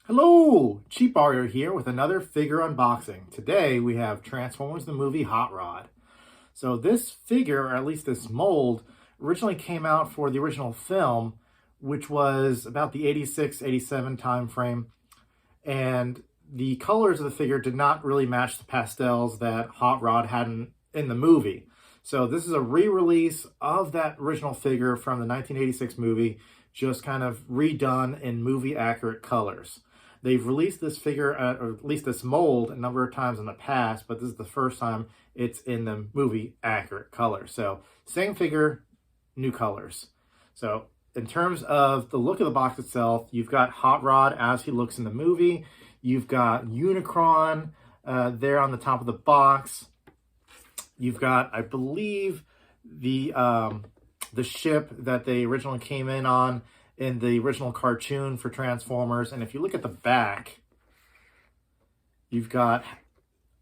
Hello, Cheapario here with another figure unboxing. Today we have Transformers the movie Hot Rod. So this figure, or at least this mold, originally came out for the original film, which was about the 86, 87 time frame. And the colors of the figure did not really match the pastels that Hot Rod had in the movie. So this is a re-release of that original figure from the 1986 movie, just kind of redone in movie accurate colors. They've released this figure, or at least this mold, a number of times in the past, but this is the first time it's in the movie accurate color. So same figure, new colors. So in terms of the look of the box itself, you've got Hot Rod as he looks in the movie. You've got Unicron there on the top of the box. You've got, I believe, the ship that they originally came in the original cartoon for Transformers. And if you look at the back, you've got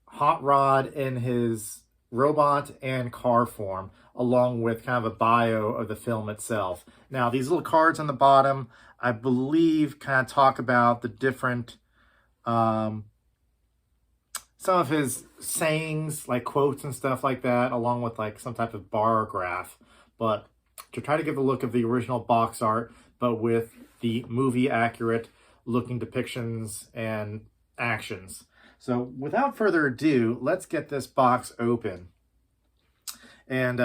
Hot Rod in his robot and car form, along with kind of a bio of the film itself. Now, these little cards on the bottom, I believe, kind of talk about the different, some of his sayings, like quotes and stuff like that, along with like some type of bar graph. But to try to give a look of the original box art, but with the movie accurate looking depictions and actions. So without further ado, let's get this box open. And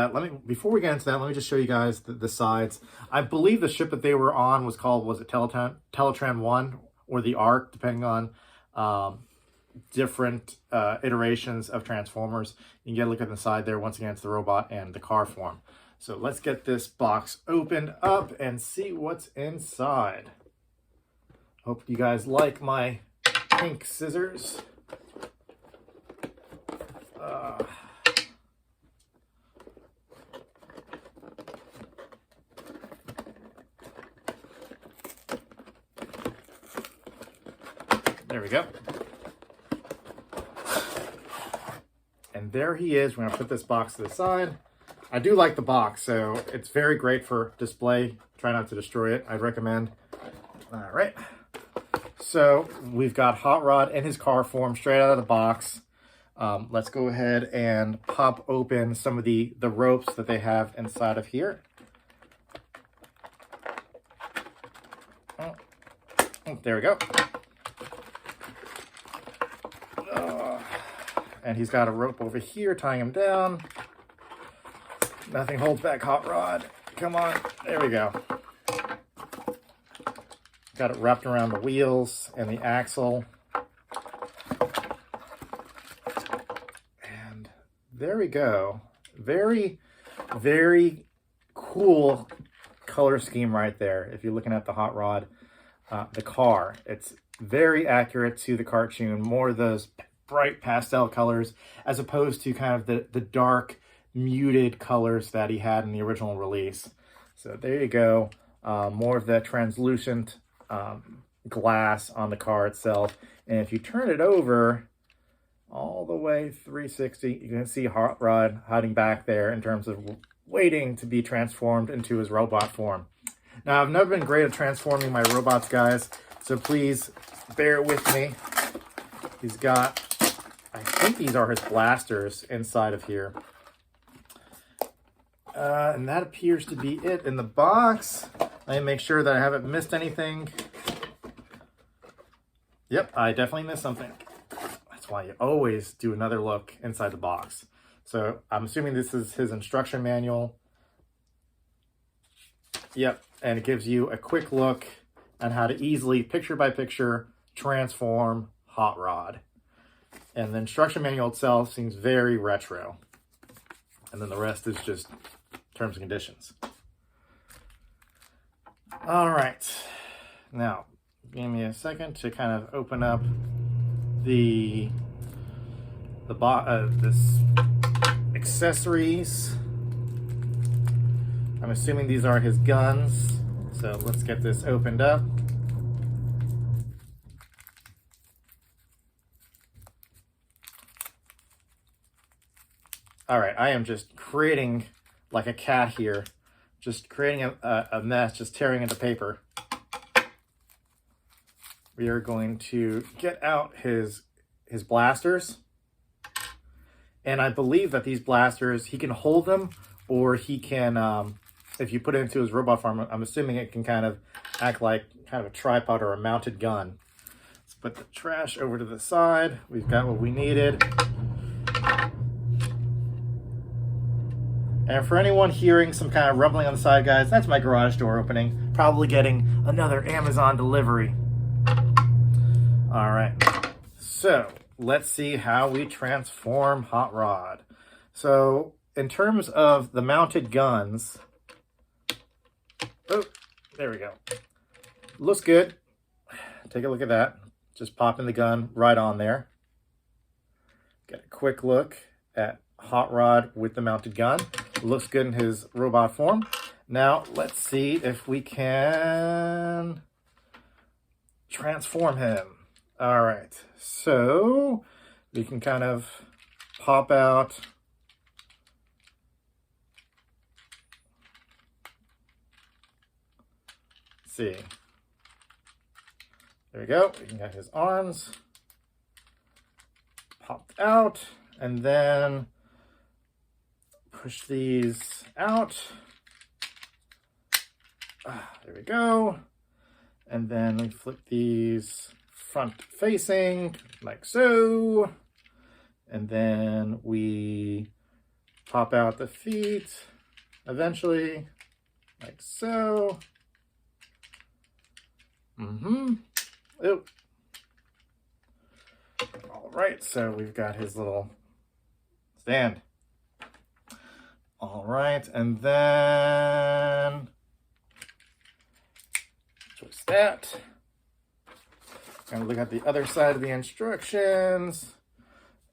before we get into that, let me just show you guys the sides. I believe the ship that they were on was it Teletran 1 or the Ark, depending on different iterations of Transformers. You can get a look at the side there. Once again, it's the robot and the car form. So let's get this box opened up and see what's inside. Hope you guys like my pink scissors. There we go. And there he is. We're going to put this box to the side. I do like the box, so it's very great for display. Try not to destroy it, I'd recommend. All right. So we've got Hot Rod in his car form straight out of the box. Let's go ahead and pop open some of the ropes that they have inside of here. Oh, there we go. And he's got a rope over here tying him down. Nothing holds back Hot Rod. Come on. There we go. Got it wrapped around the wheels and the axle. And there we go. Very, very cool color scheme right there. If you're looking at the Hot Rod, the car, it's very accurate to the cartoon. More of those bright pastel colors as opposed to kind of the dark, muted colors that he had in the original release. So there you go. More of that translucent glass on the car itself. And if you turn it over all the way 360, you can see Hot Rod hiding back there in terms of waiting to be transformed into his robot form. Now, I've never been great at transforming my robots, guys, so please bear with me. He's got, I think these are his blasters inside of here. And that appears to be it in the box. Let me make sure that I haven't missed anything. Yep, I definitely missed something. That's why you always do another look inside the box. So I'm assuming this is his instruction manual. Yep, and it gives you a quick look on how to easily, picture by picture, transform Hot Rod. And the instruction manual itself seems very retro. And then the rest is just terms and conditions. All right. Now, give me a second to kind of open up this accessories. I'm assuming these are his guns. So let's get this opened up. All right, I am just creating like a cat here, just creating a mess, just tearing into paper. we are going to get out his blasters. And I believe that these blasters, he can hold them, or he can, if you put it into his robot farm, I'm assuming it can kind of act like kind of a tripod or a mounted gun. Let's put the trash over to the side. We've got what we needed. And for anyone hearing some kind of rumbling on the side, guys, that's my garage door opening. Probably getting another Amazon delivery. All right, so let's see how we transform Hot Rod. So in terms of the mounted guns, oh, there we go. Looks good. Take a look at that. Just popping the gun right on there. Get a quick look at Hot Rod with the mounted gun. Looks good in his robot form. Now let's see if we can transform him. All right, so we can kind of pop out see. There we go. We can get his arms popped out, and then push these out. There we go. And then we flip these front facing like so. And then we pop out the feet eventually like so. Oh. All right, so we've got his little stand. All right, and then twist that. Gonna look at the other side of the instructions,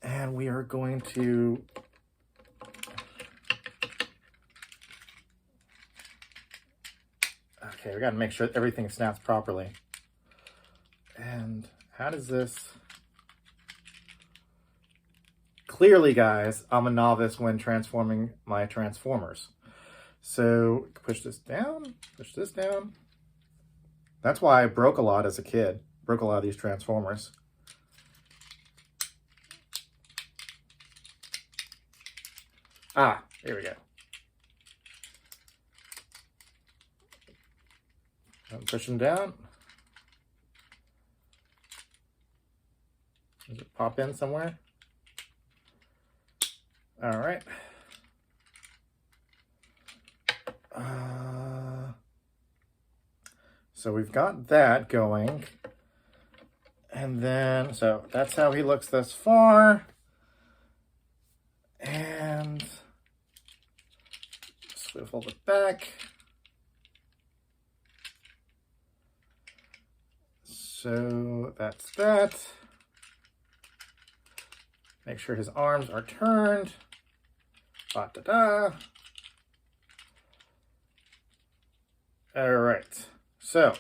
and we are going to we gotta make sure everything snaps properly. And how does this? Clearly, guys, I'm a novice when transforming my Transformers. So push this down, push this down. That's why I broke a lot as a kid. Broke a lot of these Transformers. Here we go. Push them down. Does it pop in somewhere? All right. So we've got that going. And then, so that's how he looks thus far. And swivel it back. So that's that. Make sure his arms are turned. Ba-da-da. All right. So,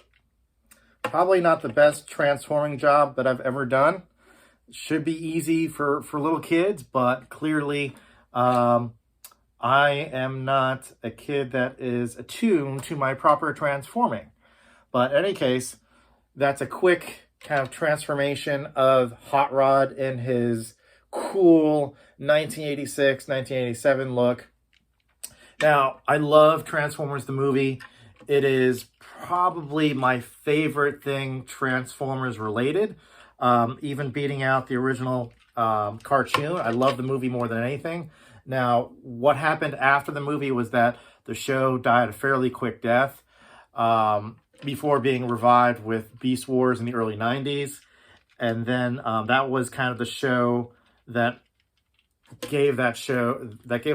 probably not the best transforming job that I've ever done. Should be easy for little kids, but clearly I am not a kid that is attuned to my proper transforming. But in any case, that's a quick kind of transformation of Hot Rod in his cool 1986, 1987 look. Now, I love Transformers the movie. It is probably my favorite thing Transformers related, even beating out the original cartoon. I love the movie more than anything. Now, what happened after the movie was that the show died a fairly quick death before being revived with Beast Wars in the early 90s. And then that was kind of the show that gave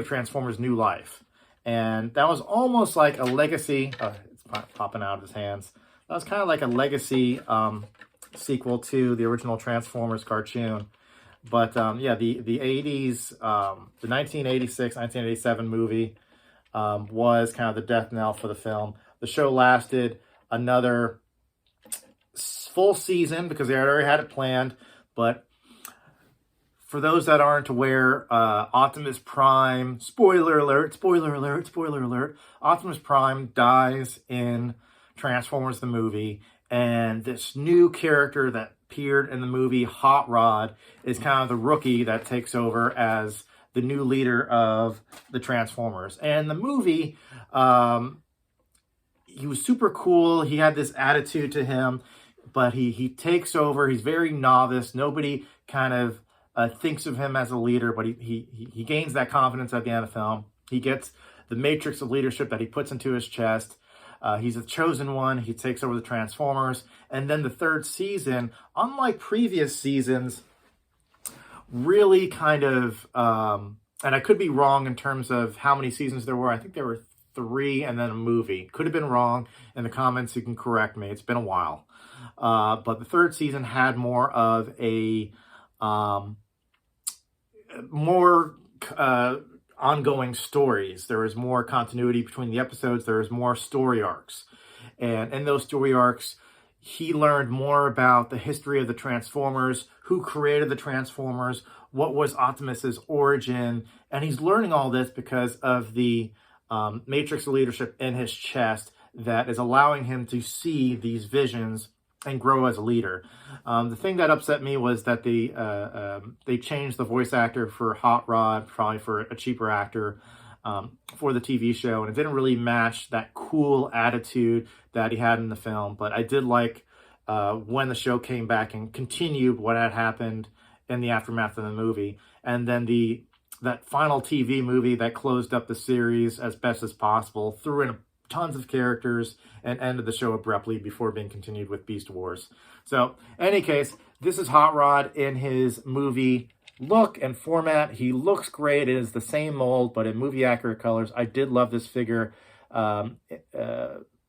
Transformers new life. And that was almost like a legacy. It's popping out of his hands. That was kind of like a legacy sequel to the original Transformers cartoon. But yeah, the 80s, the 1986, 1987 movie was kind of the death knell for the film. The show lasted another full season because they already had it planned. But for those that aren't aware, Optimus Prime, spoiler alert, Optimus Prime dies in Transformers the movie, And this new character that appeared in the movie, Hot Rod, is kind of the rookie that takes over as the new leader of the Transformers. And the movie, he was super cool. He had this attitude to him, but he takes over. He's very novice. Nobody kind of thinks of him as a leader, but he gains that confidence at the end of the film. He gets the matrix of leadership that he puts into his chest. He's a chosen one. He takes over the Transformers. And then the third season, unlike previous seasons, really kind of, and I could be wrong in terms of how many seasons there were. I think there were 3 and then a movie. Could have been wrong. In the comments, you can correct me. It's been a while. But the third season had more of a more ongoing stories. There was more continuity between the episodes. There was more story arcs. And in those story arcs, he learned more about the history of the Transformers, who created the Transformers, what was Optimus's origin. And he's learning all this because of the matrix of leadership in his chest that is allowing him to see these visions and grow as a leader. The thing that upset me was that they changed the voice actor for Hot Rod, probably for a cheaper actor, for the TV show, and it didn't really match that cool attitude that he had in the film. But I did like when the show came back and continued what had happened in the aftermath of the movie, and then that final TV movie that closed up the series as best as possible, threw in tons of characters, and ended the show abruptly before being continued with Beast Wars. So, in any case, this is Hot Rod in his movie look and format. He looks great. It is the same mold, but in movie accurate colors. I did love this figure. I've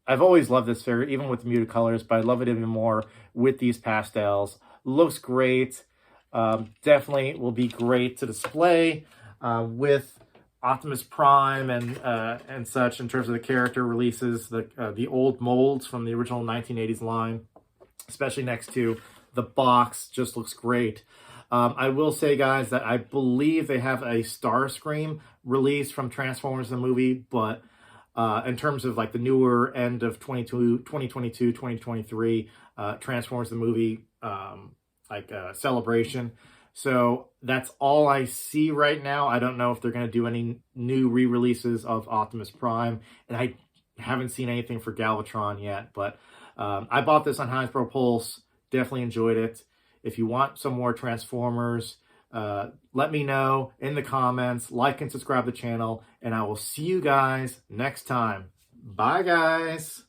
always loved this figure, even with the muted colors, but I love it even more with these pastels. Looks great. Definitely will be great to display with Optimus Prime and such in terms of the character releases, the old molds from the original 1980s line, especially next to the box, just looks great. I will say, guys, that I believe they have a Starscream release from Transformers the movie, but in terms of like the newer end of 2022, 2023, Transformers the movie, celebration. So that's all I see right now. I don't know if they're going to do any new re-releases of Optimus Prime, and I haven't seen anything for Galvatron yet, but I bought this on Hasbro Pulse. Definitely enjoyed it. If you want some more Transformers, let me know in the comments. Like and subscribe to the channel, and I will see you guys next time. Bye, guys.